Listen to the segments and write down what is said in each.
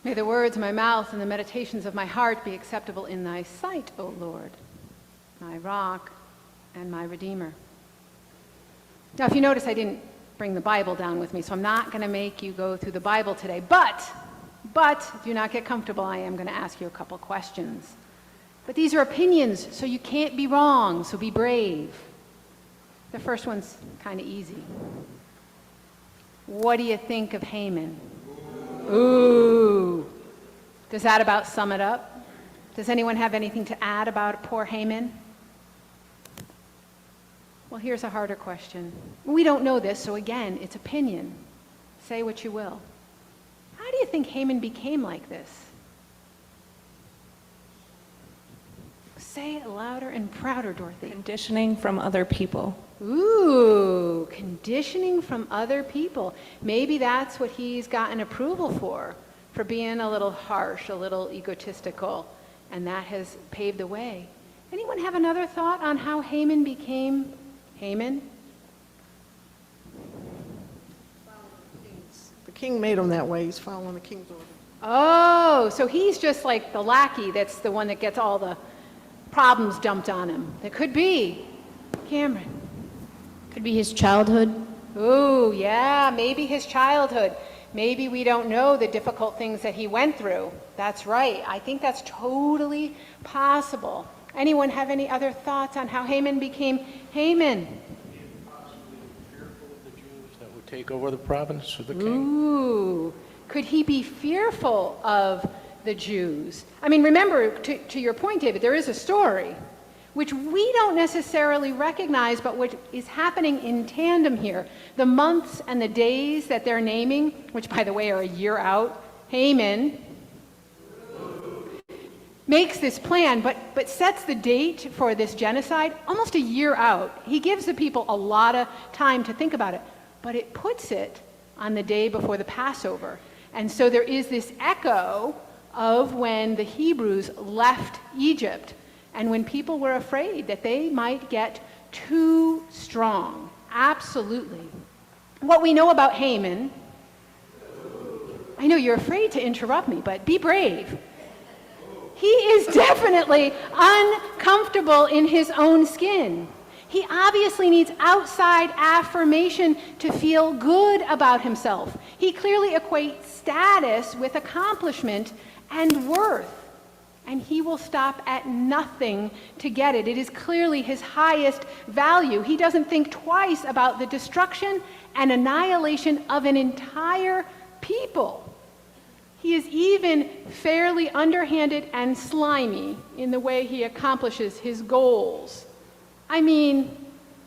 May the words of my mouth and the meditations of my heart be acceptable in thy sight, O Lord, my rock and my redeemer. Now, if you notice, I didn't bring the Bible down with me, so I'm not going to make you go through the Bible today. But, do not get comfortable. I am going to ask you a couple questions. But these are opinions, so you can't be wrong, so be brave. The first one's kind of easy. What do you think of Haman? Ooh. Does that about sum it up? Does anyone have anything to add about poor Haman? Well, here's a harder question. We don't know this, so again, it's opinion. Say what you will. How do you think Haman became like this? Say it louder and prouder, Dorothy. Conditioning from other people. Ooh, conditioning from other people. Maybe that's what he's gotten approval for being a little harsh, a little egotistical, and that has paved the way. Anyone have another thought on how Haman became Haman? The king made him that way. He's following the king's order. Oh, so he's just like the lackey that's the one that gets all the problems dumped on him. It could be. Cameron. Could be his childhood. Ooh, yeah, maybe his childhood. Maybe we don't know the difficult things that he went through. That's right. I think that's totally possible. Anyone have any other thoughts on how Haman became Haman? Possibly fearful of the Jews that would take over the province of the king. Ooh, could he be fearful of the Jews? I mean, remember, to your point, David, there is a story which we don't necessarily recognize, but which is happening in tandem here. The months and the days that they're naming, which, by the way, are a year out, Haman makes this plan, but sets the date for this genocide almost a year out. He gives the people a lot of time to think about it, but it puts it on the day before the Passover. And so there is this echo of when the Hebrews left Egypt and when people were afraid that they might get too strong. Absolutely. What we know about Haman, I know you're afraid to interrupt me, but be brave. He is definitely uncomfortable in his own skin. He obviously needs outside affirmation to feel good about himself. He clearly equates status with accomplishment and worth. And he will stop at nothing to get it. It is clearly his highest value. He doesn't think twice about the destruction and annihilation of an entire people. He is even fairly underhanded and slimy in the way he accomplishes his goals. I mean,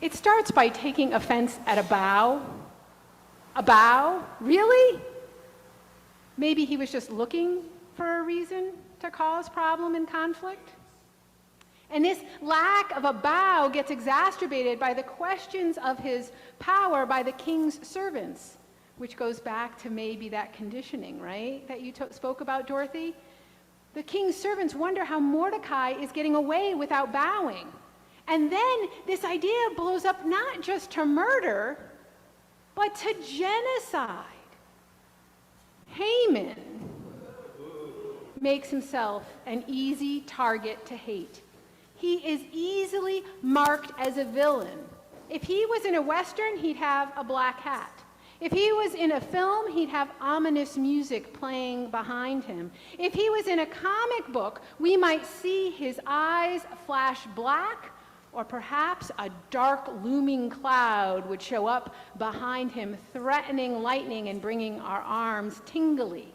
it starts by taking offense at a bow. A bow? Really? Maybe he was just looking for a reason to cause problem and conflict? And this lack of a bow gets exacerbated by the questions of his power by the king's servants, which goes back to maybe that conditioning, right, that you spoke about, Dorothy? The king's servants wonder how Mordecai is getting away without bowing. And then this idea blows up not just to murder, but to genocide. Haman makes himself an easy target to hate. He is easily marked as a villain. If he was in a Western, he'd have a black hat. If he was in a film, he'd have ominous music playing behind him. If he was in a comic book, we might see his eyes flash black, or perhaps a dark looming cloud would show up behind him, threatening lightning and bringing our arms tingly.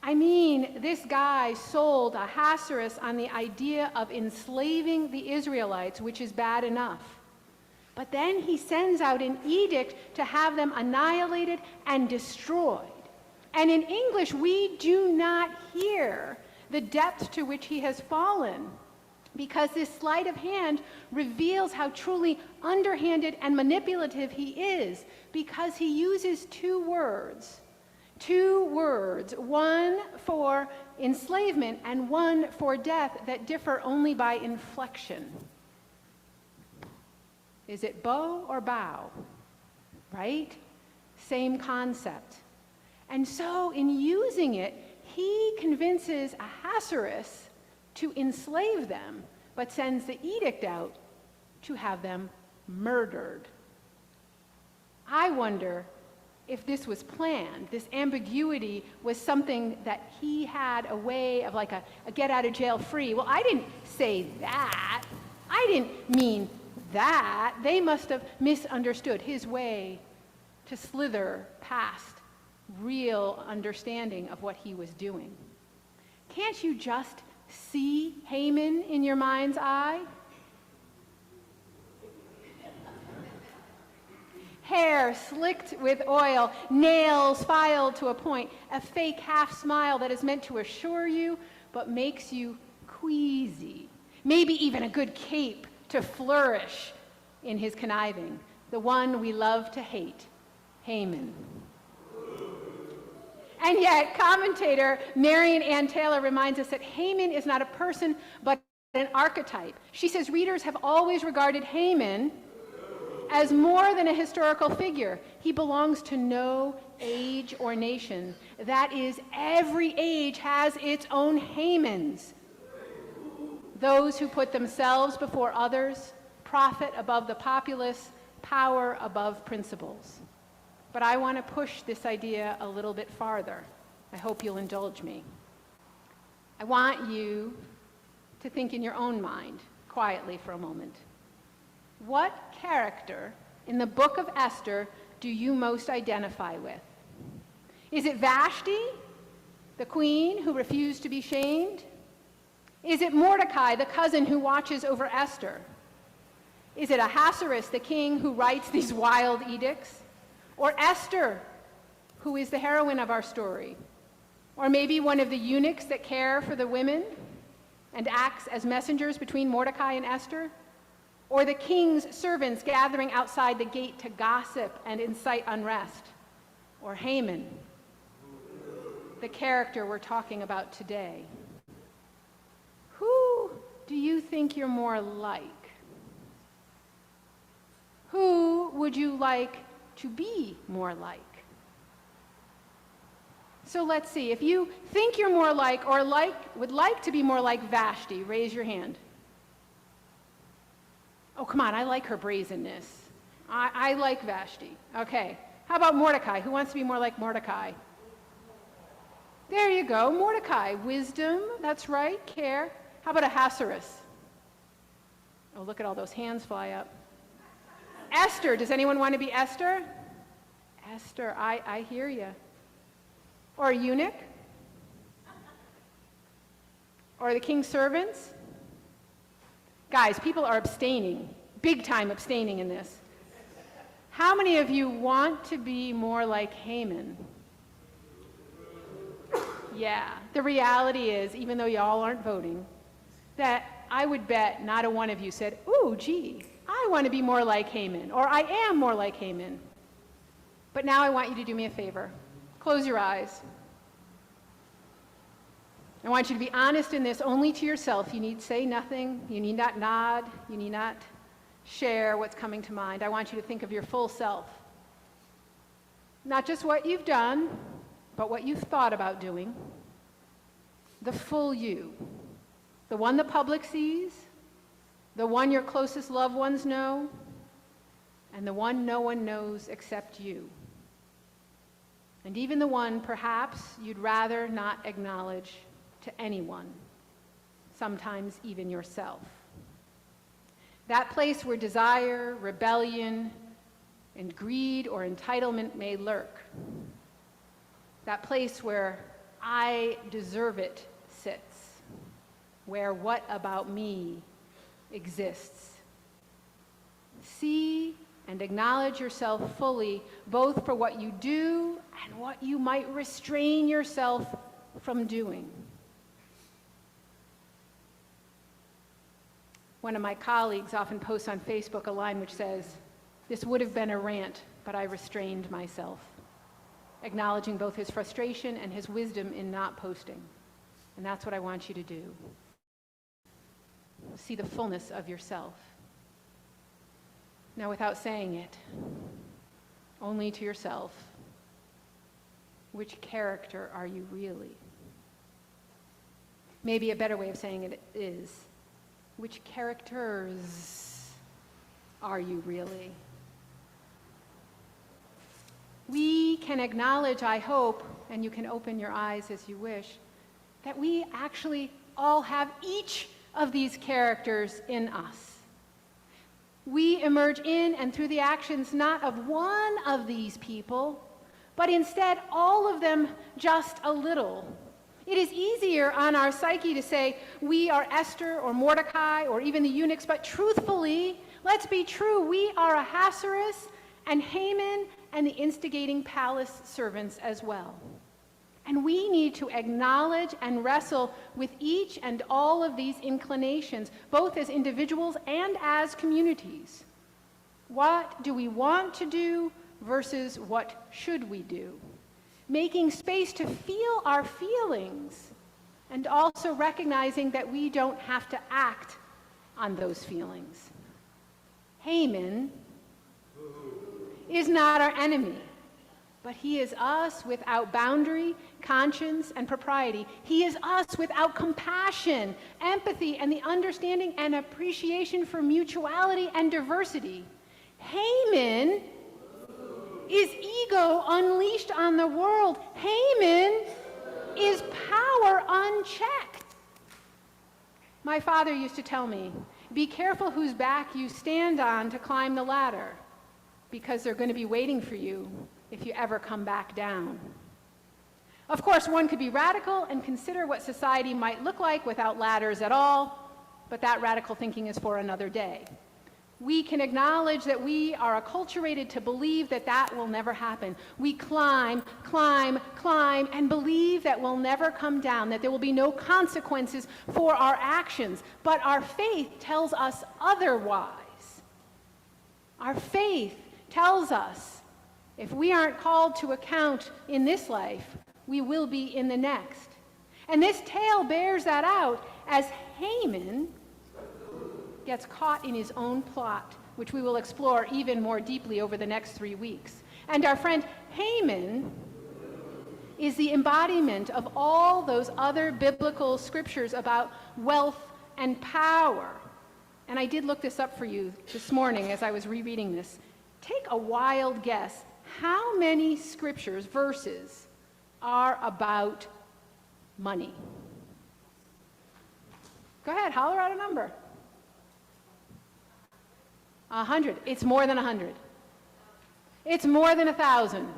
I mean, this guy sold Ahasuerus on the idea of enslaving the Israelites, which is bad enough. But then he sends out an edict to have them annihilated and destroyed. And in English, we do not hear the depth to which he has fallen, because this sleight of hand reveals how truly underhanded and manipulative he is, because he uses two words, one for enslavement and one for death, that differ only by inflection. Is it bow or bow? Right? Same concept. And so in using it, he convinces Ahasuerus to enslave them, but sends the edict out to have them murdered. I wonder if this was planned. This ambiguity was something that he had a way of like a get out of jail free. Well, I didn't say that. I didn't mean that. They must have misunderstood his way to slither past real understanding of what he was doing. Can't you just see Haman in your mind's eye? Hair slicked with oil, nails filed to a point, a fake half smile that is meant to assure you but makes you queasy. Maybe even a good cape to flourish in his conniving. The one we love to hate, Haman. And yet, commentator Marian Ann Taylor reminds us that Haman is not a person, but an archetype. She says readers have always regarded Haman as more than a historical figure. He belongs to no age or nation. That is, every age has its own Hamans. Those who put themselves before others, profit above the populace, power above principles. But I want to push this idea a little bit farther. I hope you'll indulge me. I want you to think in your own mind, quietly for a moment. What character in the book of Esther do you most identify with? Is it Vashti, the queen who refused to be shamed? Is it Mordecai, the cousin who watches over Esther? Is it Ahasuerus, the king who writes these wild edicts? Or Esther, who is the heroine of our story? Or maybe one of the eunuchs that care for the women and acts as messengers between Mordecai and Esther? Or the king's servants gathering outside the gate to gossip and incite unrest? Or Haman, the character we're talking about today? Who do you think you're more like? Who would you like to be more like? So let's see. If you think you're more like or would like to be more like Vashti, raise your hand. Oh, come on, I like her brazenness. I like Vashti. Okay. How about Mordecai? Who wants to be more like Mordecai? There you go. Mordecai. Wisdom, that's right. Care. How about Ahasuerus? Oh, look at all those hands fly up. Esther. Does anyone want to be Esther? Esther, I hear you. Or a eunuch? Or the king's servants? Guys, people are abstaining, big time abstaining in this. How many of you want to be more like Haman? Yeah, the reality is, even though y'all aren't voting, that I would bet not a one of you said, ooh, gee, I want to be more like Haman, or I am more like Haman. But now I want you to do me a favor. Close your eyes. I want you to be honest in this only to yourself. You need say nothing. You need not nod. You need not share what's coming to mind. I want you to think of your full self. Not just what you've done, but what you've thought about doing. The full you. The one the public sees, the one your closest loved ones know, and the one no one knows except you. And even the one perhaps you'd rather not acknowledge to anyone, sometimes even yourself. That place where desire, rebellion, and greed or entitlement may lurk. That place where I deserve it sits, where what about me exists. See and acknowledge yourself fully, both for what you do and what you might restrain yourself from doing. One of my colleagues often posts on Facebook a line which says, "This would have been a rant, but I restrained myself," acknowledging both his frustration and his wisdom in not posting. And that's what I want you to do. See the fullness of yourself. Now, without saying it, only to yourself, which character are you really? Maybe a better way of saying it is, which characters are you really? We can acknowledge, I hope, and you can open your eyes as you wish, that we actually all have each of these characters in us. We emerge in and through the actions not of one of these people, but instead all of them just a little. It is easier on our psyche to say we are Esther or Mordecai or even the eunuchs, but truthfully, let's be true, we are Ahasuerus and Haman and the instigating palace servants as well. And we need to acknowledge and wrestle with each and all of these inclinations, both as individuals and as communities. What do we want to do versus what should we do? Making space to feel our feelings and also recognizing that we don't have to act on those feelings. Haman is not our enemy, but he is us without boundary, conscience, and propriety. He is us without compassion, empathy, and the understanding and appreciation for mutuality and diversity. Haman is ego unleashed on the world. Haman is power unchecked. My father used to tell me, be careful whose back you stand on to climb the ladder, because they're going to be waiting for you if you ever come back down. Of course, one could be radical and consider what society might look like without ladders at all, but that radical thinking is for another day. We can acknowledge that we are acculturated to believe that that will never happen. We climb, climb, climb, and believe that we'll never come down, that there will be no consequences for our actions. But our faith tells us otherwise. Our faith tells us if we aren't called to account in this life, we will be in the next. And this tale bears that out as Haman gets caught in his own plot, which we will explore even more deeply over the next 3 weeks. And our friend Haman is the embodiment of all those other biblical scriptures about wealth and power. And I did look this up for you this morning as I was rereading this. Take a wild guess. How many scriptures, verses, are about money? Go ahead, holler out a number. 100. It's more than 100. It's more than 1,000.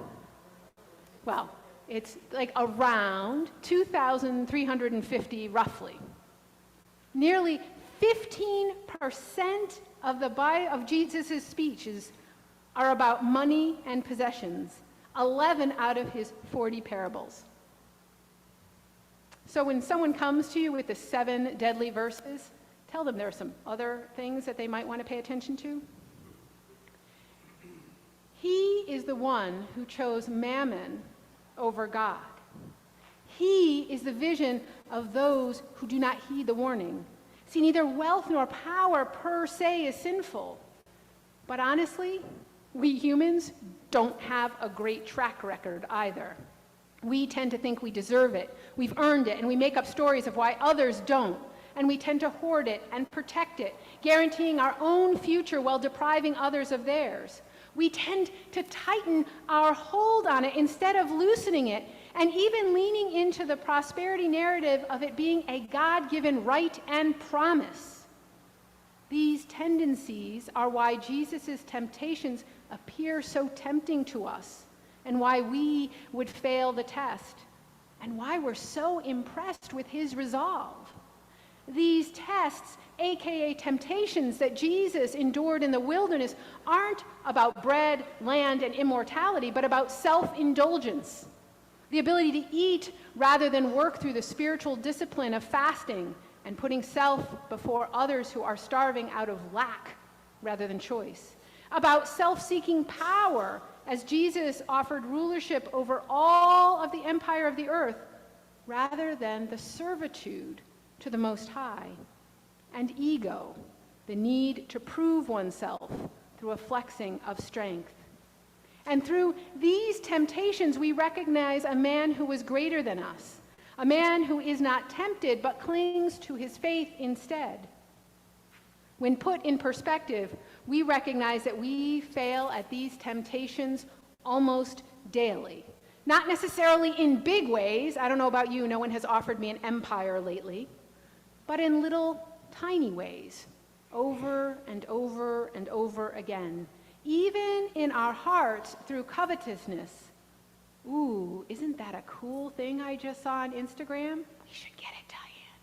Well, it's like around 2,350 roughly. Nearly 15% of Jesus' speeches are about money and possessions. 11 out of his 40 parables. So when someone comes to you with the 7 deadly verses, tell them there are some other things that they might want to pay attention to. He is the one who chose mammon over God. He is the vision of those who do not heed the warning. See, neither wealth nor power per se is sinful. But honestly, we humans don't have a great track record either. We tend to think we deserve it, we've earned it, and we make up stories of why others don't. And we tend to hoard it and protect it, guaranteeing our own future while depriving others of theirs. We tend to tighten our hold on it instead of loosening it, and even leaning into the prosperity narrative of it being a God-given right and promise. These tendencies are why Jesus' temptations appear so tempting to us, and why we would fail the test, and why we're so impressed with his resolve. These tests, aka temptations that Jesus endured in the wilderness, aren't about bread, land, and immortality, but about self-indulgence. The ability to eat rather than work through the spiritual discipline of fasting and putting self before others who are starving out of lack rather than choice. About self-seeking power, as Jesus offered rulership over all of the empire of the earth, rather than the servitude to the Most High. And ego, the need to prove oneself through a flexing of strength. And through these temptations, we recognize a man who was greater than us, A man who is not tempted but clings to his faith instead. When put in perspective, we recognize that we fail at these temptations almost daily. Not necessarily in big ways. I don't know about you, no one has offered me an empire lately. But in little, tiny ways, over and over and over again. Even in our hearts through covetousness. Ooh, isn't that a cool thing I just saw on Instagram? We should get it, Diane.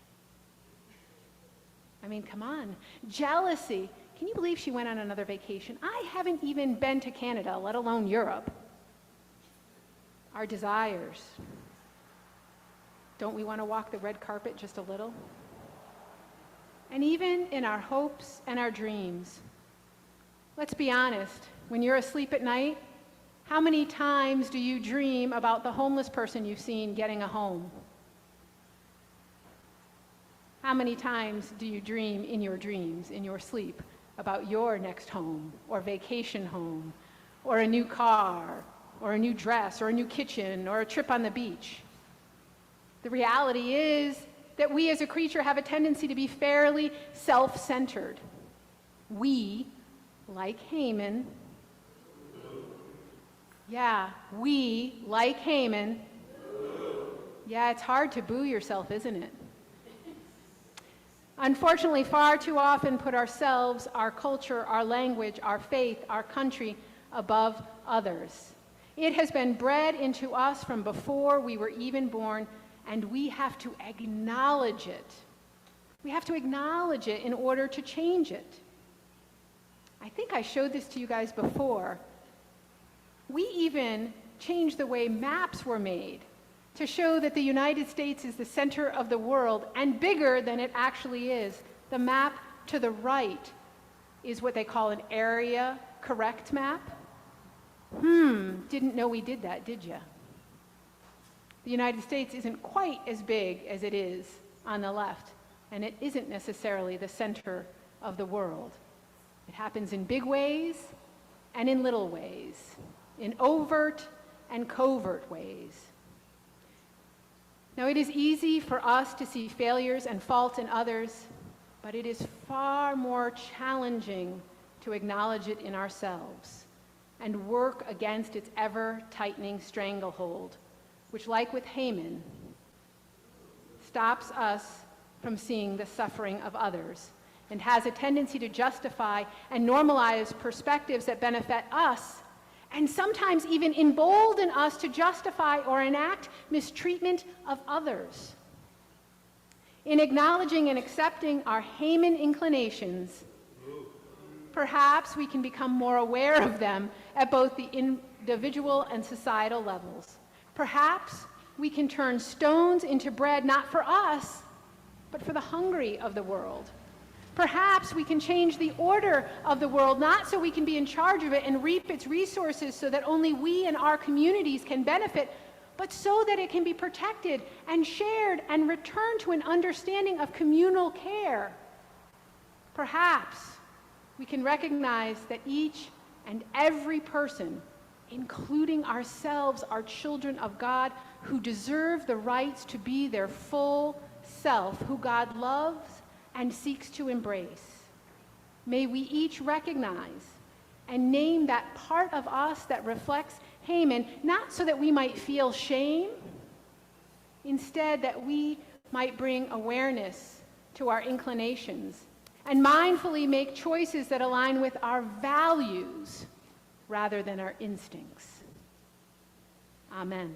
I mean, come on. Jealousy. Can you believe she went on another vacation? I haven't even been to Canada, let alone Europe. Our desires. Don't we want to walk the red carpet just a little? And even in our hopes and our dreams. Let's be honest. When you're asleep at night, how many times do you dream about the homeless person you've seen getting a home? How many times do you dream in your dreams, in your sleep, about your next home, or vacation home, or a new car, or a new dress, or a new kitchen, or a trip on the beach? The reality is that we as a creature have a tendency to be fairly self-centered. We, like Haman, we, like Haman, it's hard to boo yourself, isn't it? Unfortunately, far too often put ourselves, our culture, our language, our faith, our country above others. It has been bred into us from before we were even born, and we have to acknowledge it. We have to acknowledge it in order to change it. I think I showed this to you guys before. We even changed the way maps were made to show that the United States is the center of the world and bigger than it actually is. The map to the right is what they call an area correct map. Didn't know we did that, did you? The United States isn't quite as big as it is on the left, and it isn't necessarily the center of the world. It happens in big ways and in little ways, in overt and covert ways. Now, it is easy for us to see failures and faults in others, but it is far more challenging to acknowledge it in ourselves and work against its ever-tightening stranglehold, which, like with Haman, stops us from seeing the suffering of others and has a tendency to justify and normalize perspectives that benefit us, and sometimes even embolden us to justify or enact mistreatment of others. In acknowledging and accepting our Haman inclinations, perhaps we can become more aware of them at both the individual and societal levels. Perhaps we can turn stones into bread, not for us, but for the hungry of the world. Perhaps we can change the order of the world, not so we can be in charge of it and reap its resources so that only we and our communities can benefit, but so that it can be protected and shared and returned to an understanding of communal care. Perhaps we can recognize that each and every person, including ourselves, are children of God who deserve the rights to be their full self, who God loves and seeks to embrace. May we each recognize and name that part of us that reflects Haman, not so that we might feel shame, instead that we might bring awareness to our inclinations and mindfully make choices that align with our values rather than our instincts. Amen.